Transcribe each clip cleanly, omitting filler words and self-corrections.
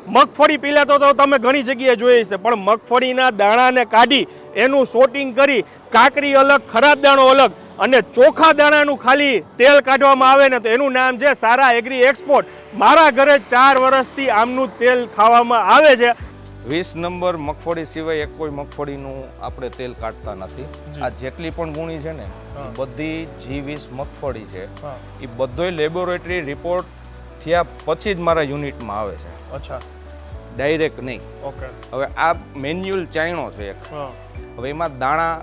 મગફળી પહેલાં તો તમે ઘણી જગ્યાએ જોઈ છે, પણ મગફળીના દાણાને કાઢી એનું સોટિંગ કરી કાકરી અલગ, ખરાબ દાણો અલગ અને ચોખા દાણાનું ખાલી તેલ કાઢવામાં આવે ને તો એનું નામ છે સારા એગ્રી એક્સપોર્ટ. મારા ઘરે 4 વર્ષથી આમનું તેલ ખાવામાં આવે છે. 20 નંબર મગફળી સિવાય એક કોઈ મગફળીનું આપણે તેલ કાઢતા નથી. આ જેટલી પણ ગુણી છે ને બધી G20 મગફળી છે, એ બધોય લેબોરેટરી રિપોર્ટ થયા પછી જ મારા યુનિટમાં આવે છે. અચ્છા, ડાયરેક્ટ નહીં. ઓકે. હવે આ મેન્યુઅલ ચાયણો છે એક. હવે એમાં દાણા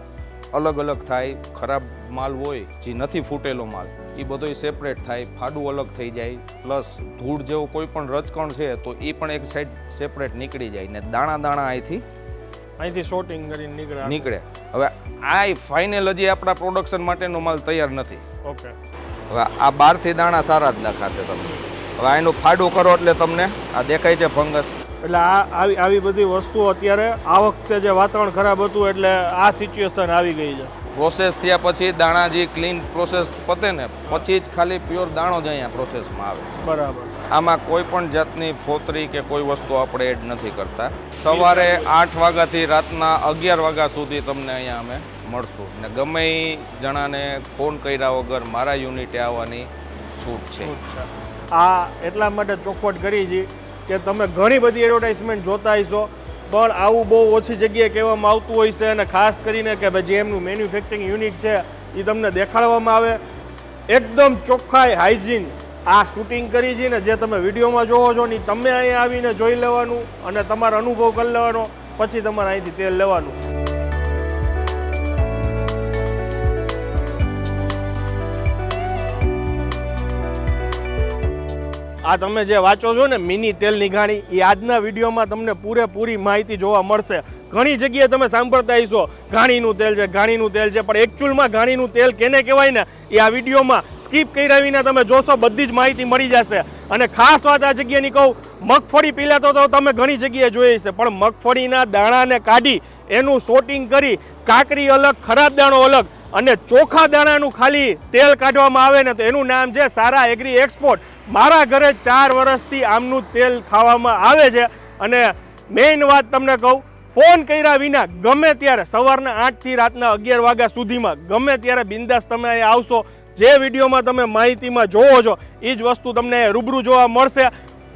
અલગ અલગ થાય, ખરાબ માલ હોય જે નથી ફૂટેલો માલ એ બધોય સેપરેટ થાય, ફાડું અલગ થઈ જાય, પ્લસ ધૂળ જેવો કોઈ પણ રજકણ છે તો એ પણ એક સાઈડ સેપરેટ નીકળી જાય ને દાણા અહીંથી શોટિંગ કરીને નીકળે. હવે આ ફાઇનલ હજી આપણા પ્રોડક્શન માટેનો માલ તૈયાર નથી. ઓકે. હવે આ બહારથી દાણા સારા જ દેખાશે તમને. હવે એનું ફાડું કરો એટલે તમને આ દેખાય છે ફંગસ. એટલે આવી બધી વસ્તુઓ અત્યારે આ વખતે જે વાતાવરણ ખરાબ હતું એટલે આ સિચ્યુએશન આવી ગઈ છે. પ્રોસેસ થયા પછી દાણા જે ક્લીન પ્રોસેસ પતે ને પછી જ ખાલી પ્યોર દાણો જ અહીંયા પ્રોસેસમાં આવે. બરાબર. આમાં કોઈ પણ જાતની ફોતરી કે કોઈ વસ્તુ આપણે એડ નથી કરતા. સવારે 8 વાગ્યાથી રાતના 11 વાગ્યા સુધી તમને અહીંયા અમે મળશું ને ગમે એ જણાને ફોન કર્યા વગર મારા યુનિટે આવવાની છૂટ છે. આ એટલા માટે ચોખવટ કરી છે કે તમે ઘણી બધી એડવર્ટાઇઝમેન્ટ જોતા હશો, પણ આવું બહુ ઓછી જગ્યાએ કહેવામાં આવતું હોય છે અને ખાસ કરીને કે ભાઈ જે એમનું મેન્યુફેક્ચરિંગ યુનિટ છે એ તમને દેખાડવામાં આવે એકદમ ચોખ્ખાઈ, હાઇજીન. આ શૂટિંગ કરી છે ને જે તમે વિડીયોમાં જોવો છો ને તમે અહીંયા આવીને જોઈ લેવાનું અને તમારો અનુભવ કરી લેવાનો, પછી તમારે અહીંથી તેલ લેવાનું. આ તમે જે વાંચો છો ને મિની તેલની ઘાણી, એ આજના વિડીયોમાં તમને પૂરેપૂરી માહિતી જોવા મળશે. ઘણી જગ્યાએ તમે સાંભળતા હશો ઘાણીનું તેલ છે, ઘાણીનું તેલ છે, પણ એકચ્યુઅલમાં ઘાણીનું તેલ કેને કહેવાય ને એ આ વિડીયોમાં સ્કીપ કર્યા વિના તમે જોશો બધી જ માહિતી મળી જશે. અને ખાસ વાત આ જગ્યાની કહું, મગફળી પહેલાં તો તમે ઘણી જગ્યાએ જોઈ છે, પણ મગફળીના દાણાને કાઢી એનું સોટિંગ કરી કાકરી અલગ, ખરાબ દાણો અલગ અને ચોખા દાણાનું ખાલી તેલ કાઢવામાં આવે ને તો એનું નામ છે સારા એગ્રી એક્સપોર્ટ. મારા ઘરે 4 વર્ષથી આમનું તેલ ખાવામાં આવે છે. અને મેઇન વાત તમને કહું, ફોન કર્યા વિના ગમે ત્યારે સવારના 8 થી રાતના 11 વાગ્યા સુધીમાં ગમે ત્યારે બિંદાસ તમે અહીંયા આવશો. જે વિડીયોમાં તમે માહિતીમાં જોવો છો એ જ વસ્તુ તમને રૂબરૂ જોવા મળશે.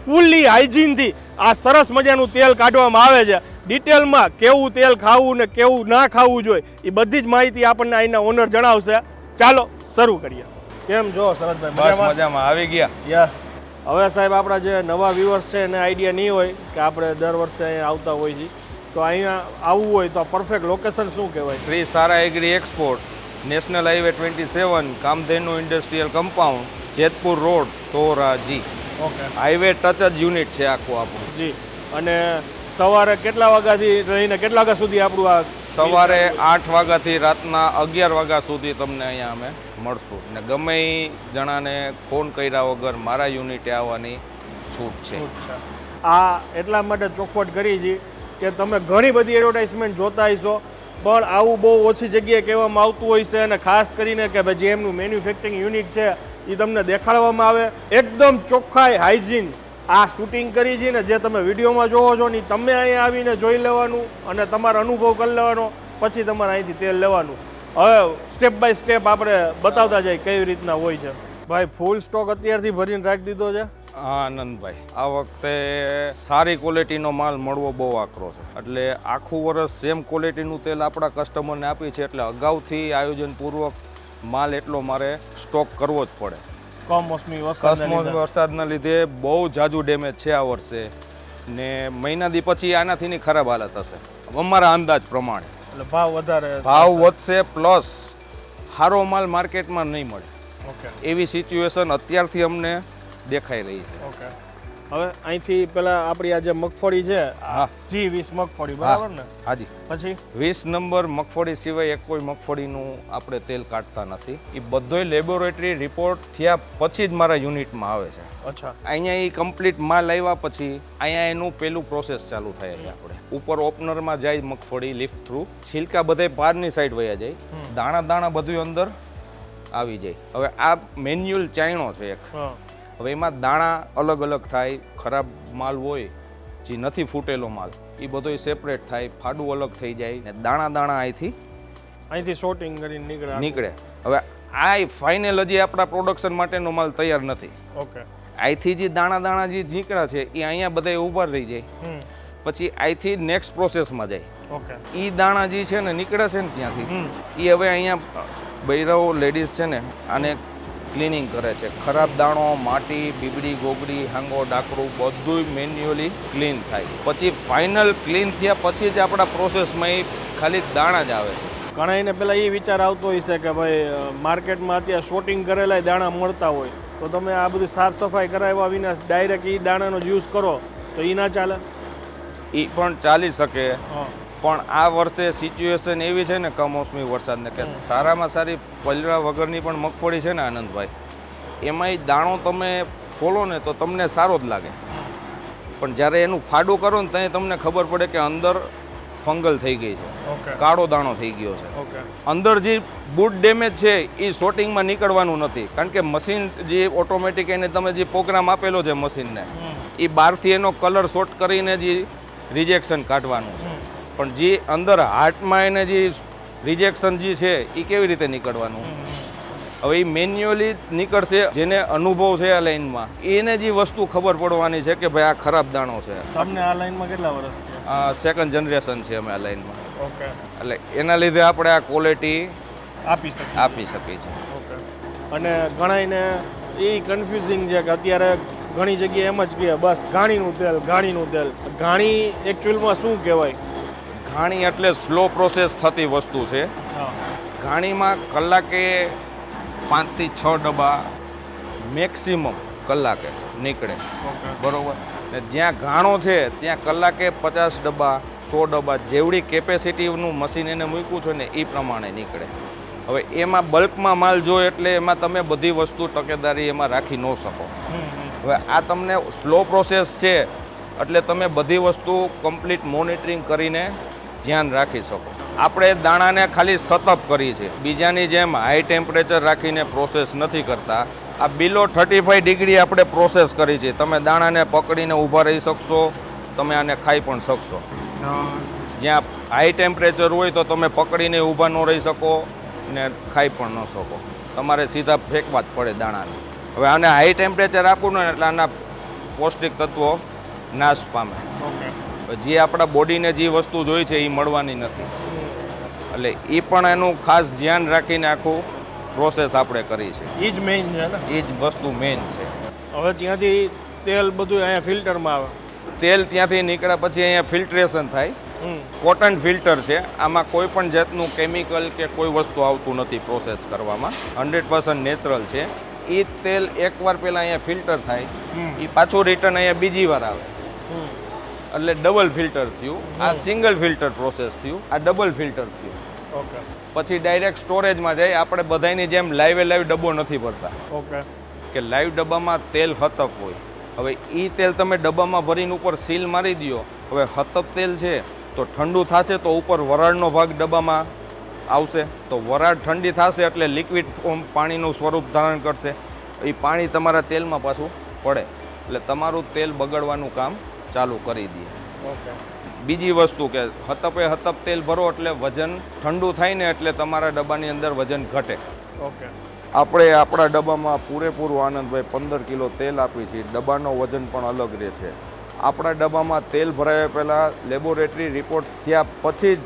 ફૂલ્લી હાઇજીનથી આ સરસ મજાનું તેલ કાઢવામાં આવે છે. ડિટેલમાં કેવું તેલ ખાવું ને કેવું ના ખાવું જોઈએ એ બધી જ માહિતી આપણને અહીંના ઓનર જણાવશે. ચાલો શરૂ કરીએ. કેમ જો શરદભાઈ? બસ મજામાં, આવી ગયા. યસ. હવે સાહેબ આપણા જે નવા વ્યુઅર્સ છે એને આઈડિયા નહીં હોય કે આપણે દર વર્ષે અહીંયા આવતા હોય છે, તો અહીંયા આવવું હોય તો પરફેક્ટ લોકેશન શું કહેવાય? Shri Sara agri export, national highway 27, Kamdhenu industrial compound, Jetpur road, Dhoraji. Okay. Highway touch જ યુનિટ છે આખું આપણું. જી. અને સવારે કેટલા વાગ્યાથી રહીને કેટલા વાગ્યા સુધી આપણું આ? સવારે 8 વાગ્યાથી રાતના 11 વાગ્યા સુધી તમને અહીંયા અમે મળશું ને ગમે એ જણાને ફોન કર્યા વગર મારા યુનિટે આવવાની છૂટ છે. આ એટલા માટે ચોખવટ કરી છે કે તમે ઘણી બધી એડવર્ટાઇઝમેન્ટ જોતા હશો, પણ આવું બહુ ઓછી જગ્યાએ કહેવામાં આવતું હોય છે. અને ખાસ કરીને કે ભાઈ જે એમનું મેન્યુફેક્ચરિંગ યુનિટ છે એ તમને દેખાડવામાં આવે એકદમ ચોખ્ખાઈ, હાઇજીન. આ શૂટિંગ કરી છે ને જે તમે વિડીયોમાં જોવો છો ને તમે અહીંયા આવીને જોઈ લેવાનું અને તમારો અનુભવ કરી લેવાનો, પછી તમારે અહીંથી તેલ લેવાનું. હવે સ્ટેપ બાય સ્ટેપ આપણે બતાવતા જાય કેવી રીતના હોય છે. ભાઈ ફૂલ સ્ટોક અત્યારથી ભરીને રાખી દીધો છે? હા આનંદભાઈ, આ વખતે સારી ક્વોલિટીનો માલ મળવો બહુ આકરો છે. એટલે આખું વર્ષ સેમ ક્વોલિટીનું તેલ આપણા કસ્ટમરને આપી છે, એટલે અગાઉથી આયોજનપૂર્વક માલ એટલો મારે સ્ટોક કરવો જ પડે. કમોસમી વરસાદના લીધે બહુ જાજુ ડેમેજ છે આ વર્ષે ને મહિના દી પછી આનાથીની ખરાબ હાલત હશે અમારા અંદાજ પ્રમાણે. એટલે ભાવ વધશે, પ્લસ સારો માલ માર્કેટમાં નહીં મળે. ઓકે. એવી સિચ્યુએશન અત્યારથી અમને દેખાઈ રહી છે. ઓકે. હવે અહીંથી પેલા આપણી આ જે મગફળી છે G20 મગફળી, બરાબર ને? હાજી. પછી 20 નંબર મગફળી સિવાય એક કોઈ મગફળીનું આપણે તેલ કાઢતા નથી. એ બધોય લેબોરેટરી રિપોર્ટ થયા પછી જ મારા યુનિટમાં આવે છે. અચ્છા. અહીંયા એ કમ્પ્લીટ માલ આવ્યા પછી અહીંયા એનું પેલું પ્રોસેસ ચાલુ થાય છે. આપણે ઉપર ઓપનરમાં જાય મગફળી લિફ્ટ થ્રુ, છિલકા બધે બહારની સાઈડ વયા જાય, દાણા બધું અંદર આવી જાય. હવે આ મેન્યુઅલ ચાયણો છે એક. હવે એમાં દાણા અલગ અલગ થાય, ખરાબ માલ હોય જે નથી ફૂટેલો માલ એ બધોય સેપરેટ થાય, ફાડું અલગ થઈ જાય ને દાણા દાણા અહીંથી શોર્ટિંગ કરીને નીકળે. હવે આ ફાઇનલ હજી આપણા પ્રોડક્શન માટેનો માલ તૈયાર નથી. ઓકે. અહીંથી જે દાણા દાણા જે નીકળ્યા છે એ અહીંયા બધા ઊભા રહી જાય, પછી અહીંથી નેક્સ્ટ પ્રોસેસમાં જાય. ઓકે. એ દાણા જે છે ને નીકળે છે ને ત્યાંથી એ હવે અહીંયા બૈરાઓ લેડીઝ છે ને આને ક્લિનિંગ કરે છે. ખરાબ દાણો, માટી, બીબડી, ગોગડી, હાંગો, ડાકરું બધું મેન્યુઅલી ક્લીન થાય. પછી ફાઇનલ ક્લીન થયા પછી જ આપણા પ્રોસેસમાં એ ખાલી દાણા જ આવે છે. ઘણા એને પેલા એ વિચાર આવતો હોય છે કે ભાઈ માર્કેટમાં અત્યારે શોર્ટિંગ કરેલા દાણા મળતા હોય તો તમે આ બધું સાફ સફાઈ કરાવ્યા વિના ડાયરેક્ટ એ દાણાનો યુઝ કરો તો એ ના ચાલે? એ પણ ચાલી શકે, પણ આ વર્ષે સિચ્યુએશન એવી છે ને કમોસમી વરસાદને કે સારામાં સારી પલરા વગરની પણ મગફળી છે ને આનંદભાઈ, એમાંય દાણો તમે ફોલો ને તો તમને સારો જ લાગે, પણ જ્યારે એનું ફાડું કરો ને ત્યાં તમને ખબર પડે કે અંદર ફંગલ થઈ ગઈ છે, કાળો દાણો થઈ ગયો છે. અંદર જે બુટ ડેમેજ છે એ શોર્ટિંગમાં નીકળવાનું નથી, કારણ કે મશીન જે ઓટોમેટિક એને તમે જે પ્રોગ્રામ આપેલો છે મશીનને એ બહારથી એનો કલર શોર્ટ કરીને જે રિજેક્શન કાઢવાનું છે, પણ જે અંદર હાર્ટમાં એને જે રિજેક્શન જે છે એ કેવી રીતે નીકળવાનું? હવે એ મેન્યુઅલી નીકળશે. જેને અનુભવ છે આ લાઈનમાં એને જે વસ્તુ ખબર પડવાની છે કે ભાઈ આ ખરાબ દાણો છે. તમને આ લાઈનમાં કેટલા વર્ષ છે? સેકન્ડ જનરેશન છે અમે આ લાઈનમાં. ઓકે. એટલે એના લીધે આપણે આ ક્વોલિટી આપી શકીએ છીએ. ઓકે. અને ઘણાને એ કન્ફ્યુઝિંગ છે કે અત્યારે ઘણી જગ્યાએ એમ જ કહે બસ ઘાણીનું તેલ. ઘાણી એકચ્યુઅલમાં શું કહેવાય? ઘાણી એટલે સ્લો પ્રોસેસ થતી વસ્તુ છે. ઘાણીમાં કલાકે 5 થી 6 ડબ્બા મેક્સિમમ કલાકે નીકળે, બરોબર. ને જ્યાં ઘાણો છે ત્યાં કલાકે 50 ડબ્બા 100 ડબ્બા જેવડી કેપેસિટીનું મશીન એને મૂક્યું છે ને એ પ્રમાણે નીકળે. હવે એમાં બલ્કમાં માલ જોઈએ એટલે એમાં તમે બધી વસ્તુ તકેદારી એમાં રાખી ન શકો. હવે આ તમને સ્લો પ્રોસેસ છે એટલે તમે બધી વસ્તુ કમ્પ્લીટ મોનિટરિંગ કરીને ધ્યાન રાખી શકો. આપણે દાણાને ખાલી સતપ કરી છે, બીજાની જેમ હાઈ ટેમ્પરેચર રાખીને પ્રોસેસ નથી કરતા. આ બિલો 35 ડિગ્રી આપણે પ્રોસેસ કરી છે. તમે દાણાને પકડીને ઊભા રહી શકશો, તમે આને ખાઈ પણ શકશો. જ્યાં હાઈ ટેમ્પરેચર હોય તો તમે પકડીને ઊભા ન રહી શકો ને ખાઈ પણ ન શકો, તમારે સીધા ફેંકવા જ પડે દાણાને. હવે આને હાઈ ટેમ્પરેચર આપવું ને એટલે આના પૌષ્ટિક તત્વો નાશ પામે. જે આપણા બોડીને જે વસ્તુ જોઈ છે એ મળવાની નથી, એટલે એ પણ એનું ખાસ ધ્યાન રાખીને આખું પ્રોસેસ આપણે કરી છે. એ જ મેઇન છે ને? એ જ વસ્તુ મેઇન છે. હવે ત્યાંથી તેલ બધું અહીંયા ફિલ્ટરમાં આવે. તેલ ત્યાંથી નીકળ્યા પછી અહીંયા ફિલ્ટ્રેશન થાય. કોટન ફિલ્ટર છે, આમાં કોઈ પણ જાતનું કેમિકલ કે કોઈ વસ્તુ આવતું નથી પ્રોસેસ કરવામાં, 100% નેચરલ છે. એ તેલ એકવાર પહેલાં અહીંયા ફિલ્ટર થાય, એ પાછું રિટર્ન અહીંયા બીજી વાર આવે, એટલે ડબલ ફિલ્ટર થયું. આ સિંગલ ફિલ્ટર પ્રોસેસ થયું, આ ડબલ ફિલ્ટર થયું. ઓકે. પછી ડાયરેક્ટ સ્ટોરેજમાં જાય. આપણે બધાની જેમ લાઈવ ડબ્બો નથી ભરતા. ઓકે. કે લાઈવ ડબ્બામાં તેલ હતપ હોય. હવે એ તેલ તમે ડબ્બામાં ભરીને ઉપર સીલ મારી દો. હવે હતપ તેલ છે તો ઠંડુ થશે તો ઉપર વરાળનો ભાગ ડબ્બામાં આવશે, તો વરાળ ઠંડી થશે એટલે લિક્વિડ પાણીનું સ્વરૂપ ધારણ કરશે. એ પાણી તમારા તેલમાં પાછું પડે એટલે તમારું તેલ બગડવાનું કામ ચાલુ કરી દે. બીજી વસ્તુ કે હતપ તેલ ભરો એટલે વજન ઠંડુ થાય ને એટલે તમારા ડબ્બાની અંદર વજન ઘટે. ઓકે. આપણે આપણા ડબ્બામાં પૂરેપૂરું આનંદભાઈ 15 કિલો તેલ આપી છીએ. ડબ્બાનો વજન પણ અલગ રહે છે. આપણા ડબ્બામાં તેલ ભરાયા પહેલાં લેબોરેટરી રિપોર્ટ થયા પછી જ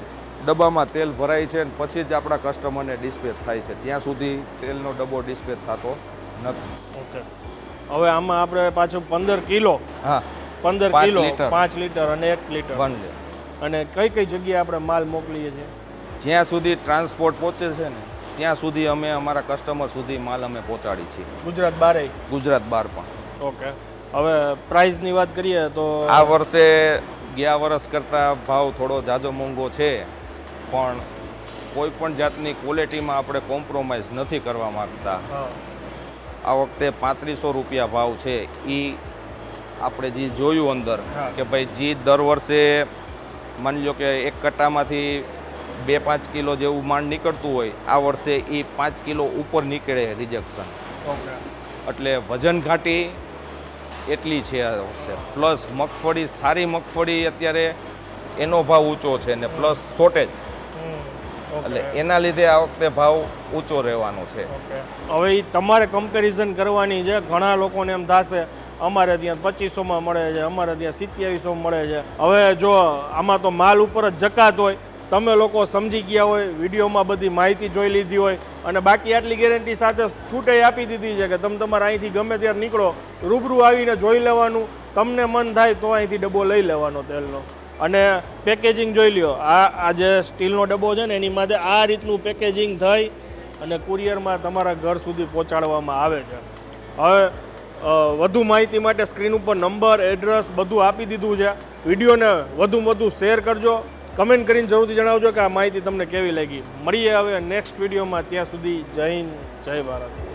ડબ્બામાં તેલ ભરાય છે અને પછી જ આપણા કસ્ટમરને ડિસ્પેચ થાય છે. ત્યાં સુધી તેલનો ડબ્બો ડિસ્પેચ થતો નથી. ઓકે. હવે આમાં આપણે પાછું 15 કિલો, હા 15 કિલો 5 લીટર અને 1 લીટર 1 લીટર, અને કઈ કઈ જગ્યાએ આપણે માલ મોકલીએ છીએ? જ્યાં સુધી ટ્રાન્સપોર્ટ પહોંચે છે ને ત્યાં સુધી અમે અમારા કસ્ટમર સુધી માલ અમે પહોંચાડી છીએ. ગુજરાત બહાર? ગુજરાત બહાર પણ. ઓકે. હવે પ્રાઇસની વાત કરીએ તો આ વર્ષે ગયા વર્ષ કરતાં ભાવ થોડો જાજો મોંઘો છે, પણ કોઈ પણ જાતની ક્વોલિટીમાં આપણે કોમ્પ્રોમાઇઝ નથી કરવા માંગતા. આ વખતે 3500 રૂપિયા ભાવ છે. એ આપણે જે જોયું અંદર કે ભાઈ જે દર વર્ષે માની લો કે એક કટ્ટામાંથી 2-5 કિલો જેવું માંડ નીકળતું હોય, આ વર્ષે એ 5 કિલો ઉપર નીકળે રિજેક્શન. ઓકે. એટલે વજન ઘાટી એટલી છે આ વખતે. પ્લસ મગફળી, સારી મગફળી અત્યારે એનો ભાવ ઊંચો છે ને પ્લસ શોર્ટેજ, એટલે એના લીધે આ વખતે ભાવ ઊંચો રહેવાનો છે. હવે એ તમારે કમ્પેરિઝન કરવાની છે. ઘણા લોકોને એમ થશે અમારે ત્યાં 2500માં મળે છે, અમારે ત્યાં 2700 મળે છે. હવે જો આમાં તો માલ ઉપર જ જકાત હોય, તમે લોકો સમજી ગયા હોય, વિડીયોમાં બધી માહિતી જોઈ લીધી હોય અને બાકી આટલી ગેરંટી સાથે છૂટે આપી દીધી છે કે તમે તમારે અહીંથી ગમે ત્યારે નીકળો, રૂબરૂ આવીને જોઈ લેવાનું, તમને મન થાય તો અહીંથી ડબ્બો લઈ લેવાનો તેલનો. અને પેકેજિંગ જોઈ લ્યો, આ જે સ્ટીલનો ડબ્બો છે ને એની માથે આ રીતનું પેકેજિંગ થઈ અને કુરિયરમાં તમારા ઘર સુધી પહોંચાડવામાં આવે છે. હવે વધુ માહિતી માટે સ્ક્રીન ઉપર નંબર, એડ્રેસ બધું આપી દીધું છે. વિડીયોને વધુમાં વધુ શેર કરજો, કમેન્ટ કરીને જરૂરથી જણાવજો કે આ માહિતી તમને કેવી લાગી. મળીએ હવે નેક્સ્ટ વિડીયોમાં. ત્યાં સુધી જય હિન્દ, જય ભારત.